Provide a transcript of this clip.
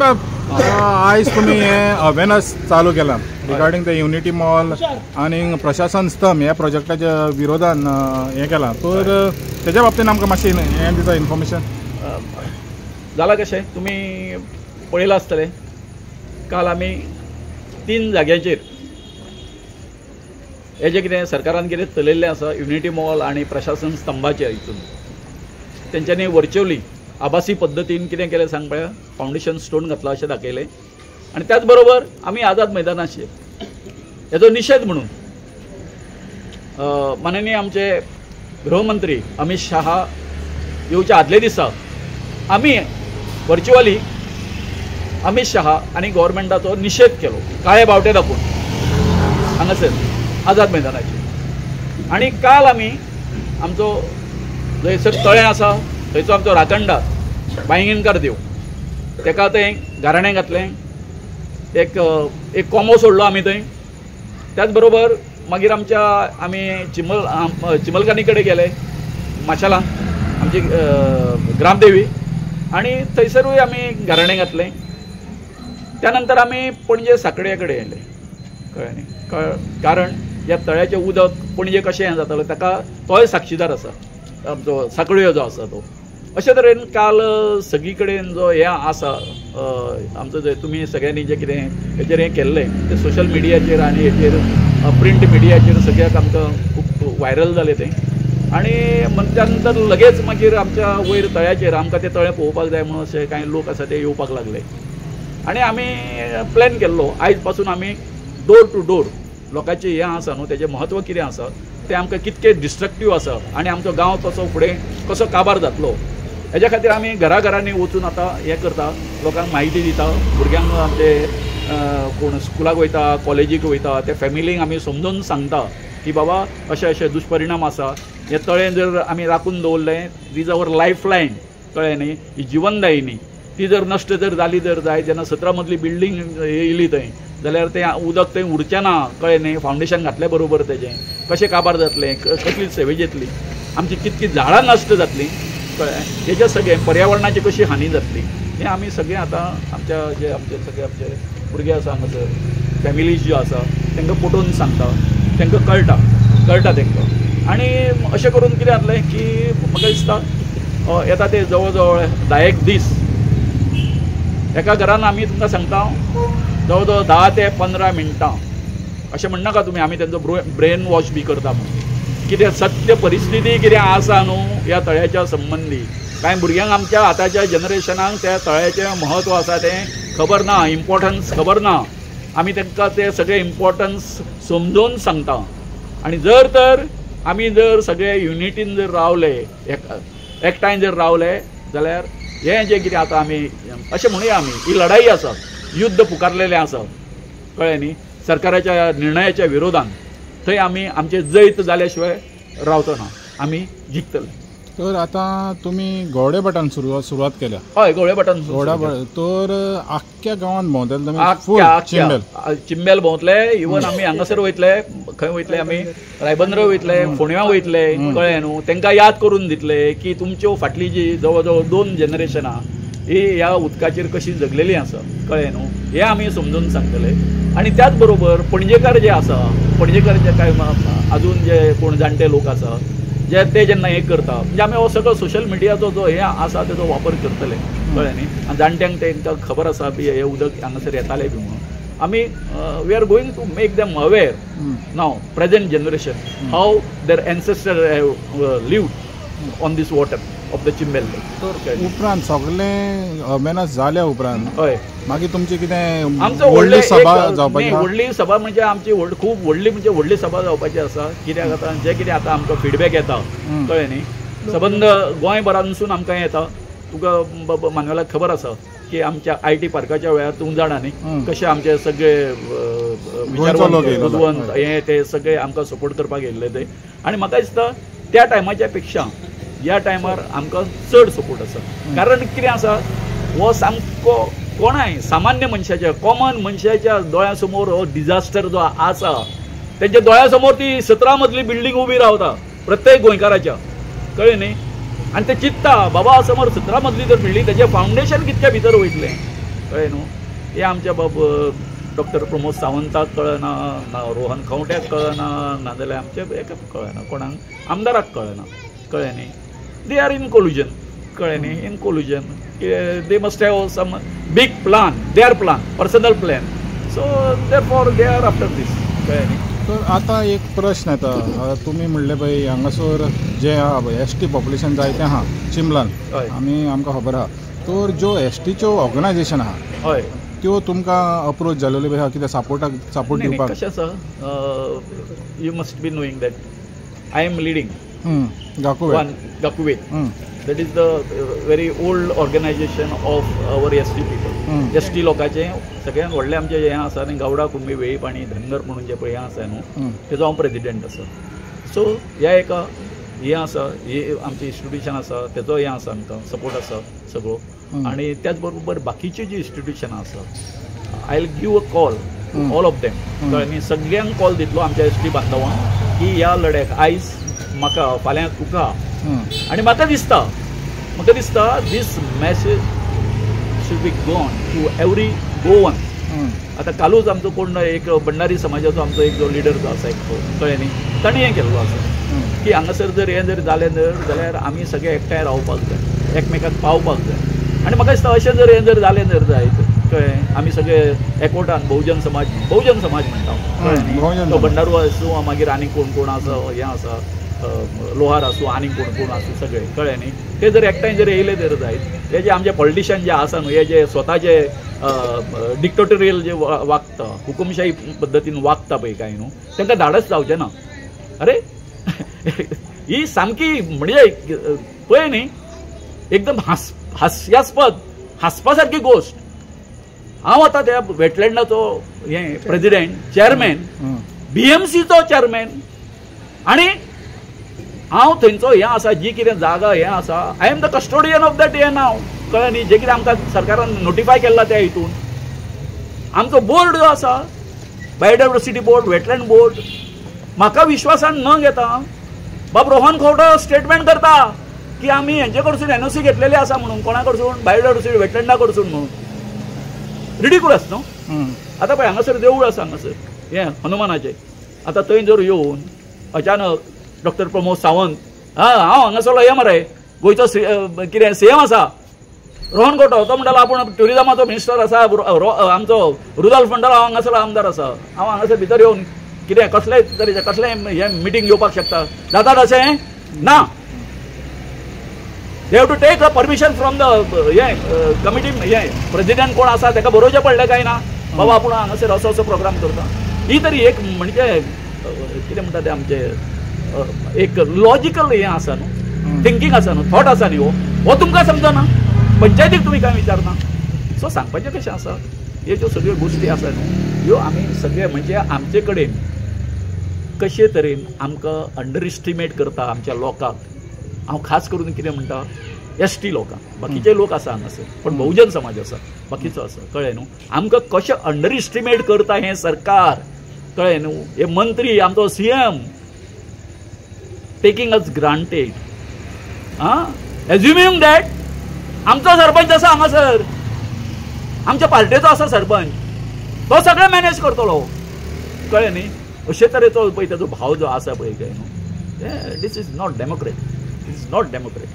आयज तुम्ही हे अवेअरनेस चालू केला रिगार्डिंग द युनिटी मॉल आणि प्रशासन स्तंभ ह्या प्रोजेक्टाच्या विरोधान हे केला तर त्याच्या बाबतीत आमकां मातशें हें दिता इन्फॉर्मेशन जाला कशें तुमी पळयलां आसतलें काल आमी 3 जाग्यांचेर हे जे कितें सरकारान कितें चलयल्लें आसा युनिटी मॉल आनी प्रशासन स्तंभाचेर हितून तेंच्यांनी वर्च्युअली आभासी पद्दतीन कितें केलें सांग पळया फावंडेशन स्टोन घातलो अशें दाखयलें आनी त्याच बरोबर आमी आझाद मैदानाचेर हेजो निशेध म्हणून माननीय आमचे गृहमंत्री अमित शाह येवच्या आदले दिसा आमी वर्च्युअली अमित शाह आनी गव्हर्मेंटाचो निशेध केलो काळे बावटे दाखोवन हांगासर आझाद मैदानाचेर आनी काल आमी आमचो जंयसर तळें आसा थंयचो आमचो राखणदार बायंगीणकार देव तेका थंय गाराणें घातलें एक कोंबो सोडलो आमी थंय त्याच बरोबर मागीर आमी चिमलकानी कडेन गेले माशेलां आमची ग्रामदेवी आनी थंयसरूय आमी गाराणें घातलें त्यानंतर आमी पणजे साखळे कडेन येयले कळ्ळें न्ही कारण ह्या तळ्याचें उदक पणजे कशें हें जातालें ताका तोय साक्षीदार आसा आमचो साखळ्यो जो आसा तो अशे तरेन काल सगळी कडेन जो हें आसा आमचो जे तुमी सगळ्यांनी जे कितें हेचेर हें केल्लें तें सोशल मिडियाचेर आनी हेचेर प्रिंट मिडियाचेर सगळ्याक आमकां खूब व्हायरल जालें तें आनी त्या नंतर लगेच मागीर आमच्या वयर तळ्याचेर आमकां तें तळें पळोवपाक जाय म्हणून अशे कांय लोक आसा ते येवपाक लागले आनी आमी प्लॅन केल्लो आयज पासून आमी डोर टू डोर लोकांचें हें आसा न्हू तेजें म्हत्व कितें आसा तें आमकां कितकें डिस्ट्रक्टीव आसा आनी आमचो गांव तसो फुडें कसो काबार जातलो हेज्या खातीर आमी घराघरांनी वचून आतां हें करता लोकांक म्हायती दिता भुरग्यांक आमचे कोण स्कुलाक वयता कॉलेजीक वयता त्या फॅमिलींक आमी समजून सांगता की बाबा अशे अशे दुश्परिणाम आसा हें तळें जर आमी राखून दवरलें दीज आवर लायफ लायन कळ्ळें न्ही ही जिवनदायिनी ती जर नश्ट जर जाली जर जाय जेन्ना 17 मजली बिल्डींग येयली थंय जाल्यार तें उदक थंय उरचें ना कळ्ळें न्ही फावंडेशन घातले बरोबर तेजें कशें काबार जातलें कसली सेवेज येतली आमची कितकी झाडां नश्ट जातलीं कळ्ळें हेजें सगळें पर्यावरणाची कशी हानी जातली हें आमी सगळें आतां आमचे सगळे आमचे भुरगे आसा हांगासर फॅमिलीज ज्यो आसा तांकां पटोवन सांगता तांकां कळटा तांकां आनी अशें करून कितें जातलें की म्हाका दिसता येता ते जवळ जवळ 10 दीस एका घरान आमी तुमकां सांगता जवळ जवळ 10 ते 15 मिनटां अशें म्हणनाका तुमी आमी तेंचो ब्रेन वॉश बी करता म्हणून कितें सत्य परिस्थिती कितें आसा न्हू ह्या तळ्याच्या संबंदी कांय भुरग्यांक आमच्या आतांच्या जनरेशनाक त्या तळ्याचें म्हत्व आसा तें खबर ना इम्पॉर्टन्स खबर ना आमी तांकां तें सगळें इम्पॉर्टन्स समजोवन सांगता आनी जर तर आमी जर सगळे युनिटीन जर रावले एकठांय जर रावले जाल्यार हें जें कितें आतां आमी अशें म्हणुया आमी ही लढाई आसा युद्ध पुकारलेलें आसा कळ्ळें न्ही सरकाराच्या निर्णयाच्या विरोधान थंय आमी आमचें जैत जाल्या शिवाय रावचो ना आमी जिखतले तर आतां तुमी गवडे भटान सुरवात केल्या हय गवडे भटान तर आख्ख्या गांवांत भोंवतले तुमी चिंबेल भोंवतले इवन आमी हांगासर वयतले खंय वयतले आमी रायबंद्र वयतले फोंड्यां वयतले कळ्ळें न्हू तांकां याद करून दितले की तुमच्यो फाटली जी जवळ जवळ 2 जनरेशनां ही ह्या उदकाचेर कशी जगलेलीं आसा कळ्ळें न्हू हें आमी समजून सांगतले आनी त्याच बरोबर पणजेकार जे आसा पणजेकार जे कांय अजून जे कोण जाणटे लोक आसा जे ते जेन्ना हें करता म्हणजे आमी हो सगळो सोशल मिडियाचो जो हे आसा तेजो वापर करतले कळ्ळें न्ही आनी जाणट्यांक तांकां खबर आसा बी हे उदक हांगासर येतालें बी म्हणून आमी we are going to make them aware now present generation how their ancestors have lived on this water of the Chimbel उपरांत सगळें अवेअरनेस जाल्या उपरांत हय मागीर तुमची कितें आमचो व्हडली सभा जावपाची व्हडली सभा म्हणजे आमची खूब व्हडली म्हणजे व्हडली सभा जावपाची आसा कित्याक आतां जे कितें आतां आमकां फीडबॅक येता कळ्ळें न्ही सबंद गोंयभरानसून आमकां येता तुका मानवेलाक खबर आसा की आमच्या IT पार्काच्या वेळार तूं जाणा न्ही कशें आमचे सगळे विचारवंत हे ते सगळे आमकां सपोर्ट करपाक येयल्ले ते आनी म्हाका दिसता त्या टायमाच्या पेक्षा ह्या टायमार आमकां चड सपोर्ट आसा कारण कितें आसा हो सामको कोणाय सामान्य मनशाच्या कॉमन मनशाच्या दोळ्या समोर हो डिझास्टर जो आसा तेंच्या दोळ्या समोर ती 17 मजली बिल्डींग उबी रावता प्रत्येक गोंयकाराच्या कळ्ळें न्ही आनी ते चिंतता बाबा समोर 17 मजली जर बिल्डींग तेजें फावंडेशन कितक्या भितर वयतलें कळ्ळें न्हू. हे आमच्या बाब डॉक्टर प्रमोद सावंताक कळना, ना रोहन खंवट्याक कळना, नाजाल्यार आमच्या हेका कळना, कोणाक आमदाराक कळना. कळ्ळें न्ही. They are in collusion. कळ्ळें न्ही. In collusion. They must have some big plan, their plan, personal plan. So therefore they are after this. कळ्ळें न्ही. तर आता एक प्रश्न येता. तुम्ही म्हणले पळय हांगासर जे आहा पळय एसटी पॉप्युलेशन जायतें आहा चिंबलान, हय. आनी आमकां खबर आहा. तर ज्यो एसटीच्यो ऑर्गनायझेशन आहा हय. त्यो तुमकां अप्रोच जाल्ल्यो बी आहा कितें सपोर्ट दिवपाक? कशें आसा, you must be knowing that I am leading Gakuve. one Gakuve. That is the very old organization of our ST people. ST लोकांचें सगळ्यांत व्हडलें आमचें हें आसा आनी गावडा कुंबी वेळीपाणी धनगर म्हणून जे पळय हें आसा न्हू, तेजो हांव प्रेजिडेंट आसा. सो ह्या एका हें आसा, हें आमचें इंस्टिट्यूशन आसा, तेजो हें आसा, आमकां सपोर्ट आसा सगळो. आनी त्याच बरोबर बाकीची जी इंस्टिट्यूशनां आसा, I will give a call all of them. कळ्ळें. सगळ्यांक कॉल दितलो आमच्या ST बांधवांक की ह्या लढ्याक आयज म्हाका, फाल्यां तुका, आनी म्हाका दिसता this message should be gone to every Goan. आतां कालूच आमचो कोण एक भंडारी समाजाचो आमचो एक जो लिडर जो आसा एक तो, कळ्ळें न्ही, ताणें हें केल्लो आसा की हांगासर जर हें जर जालें जाल्यार आमी सगळे एकठांय रावपाक जाय, एकमेकाक पावपाक जाय. आनी म्हाका दिसता अशें जर हें जर जालें जायत, कळ्ळें, आमी सगळे एकवटान बहुजन समाज म्हणटा, कळ्ळें, तो भंडारू आसूं मागीर आनी कोण आसा, हें आसा लोहार आसूं आनी कोण आसूं सगळे, कळ्ळें न्ही, ते जर एकठांय जर येयले जर जायत, हे जे आमचे पॉलिटिशियन जे आसा न्हू, हे जे स्वताचे डिक्टेटोरियल जे वागता, हुकुमशाही पद्दतीन वागता पळय काय न्हू, तांकां धाडस जावचें ना. अरे ही सामकी म्हणजे पळय न्ही, एकदम हास्यास्पद, हांसपा सारकी गोश्ट. हांव आतां त्या वेटलँडाचो हें प्रेजिडेंट, चेअरमॅन, BMCचो चेअरमॅन, आनी हांव थंयचो हें आसा, जी कितें जागा हें आसा, I am the custodian of that हें नाव, कळ्ळें न्ही, जें कितें आमकां सरकारान नोटिफाय केल्ला त्या हितून. आमचो बोर्ड जो आसा, बायोडायवर्सिटी बोर्ड, वेटलँड बोर्ड, म्हाका विश्वासान न घेता बाब रोहन खंवटो स्टेटमेंट करता की आमी हेंचे कडसून NOC घेतलेली आसा म्हणून, कोणा कडसून, बायोडायवर्सिटी वेटलँडा कडसून म्हणून. रिडिक्युलस न्हू. आतां पळय हांगासर देवूळ आसा, हांगासर हें हनुमानाचें. आतां थंय जर येवन अचानक डॉक्टर प्रमोद सावंत, हांव हांगासरलो हें मरे गोंयचो कितें CM आसा रोहन खंवटो, तो म्हणटालो आपूण ट्युरिजमाचो मिनिस्टर आसा, आमचो रुदाल्फ म्हणटालो हांव हांगासरलो आमदार आसा, हांव हांगासर भितर येवन कितें कसलेय तरेचें कसलें हें मिटींग घेवपाक शकता. जाता तशें ना. They have to take a permission from the हें कमिटी, हें प्रेजिडेंट कोण आसा ताका बरोवचें पडलें काय ना, बाबा आपूण हांगासर असो प्रोग्राम करता. ही तरी एक म्हणजे कितें म्हणटा तें आमचें एक लॉजिकल हें आसा न्हू, थिंकींग आसा न्हू, थॉट आसा न्ही, हो तुमकां समजना, पंचायतीक तुमी कांय विचारना. सो सांगपाचें कशें आसा, ह्यो ज्यो सगळ्यो गोश्टी आसा न्हू, ह्यो आमी सगळे म्हणजे आमचे कडेन कशे तरेन आमकां अंडर एस्टिमेट करता आमच्या लोकांक. हांव खास करून कितें म्हणटा, ST लोकांक, बाकीचे लोक आसा हांगासर, पण बहुजन समाज आसा बाकीचो आसा, कळ्ळें न्हू, आमकां कशें अंडर एस्टिमेट करता हें सरकार, कळ्ळें न्हू, हे मंत्री, आमचो CM taking us granted, assuming that आमचो सरपंच आसा हांगासर, आमच्या पार्टेचो आसा सरपंच, तो सगळें मॅनेज करतलो, कळ्ळें न्ही. अशे तरेचो पळय तेजो भाव जो आसा पळय काय न्हू, this is not democrat, this is not Democrat.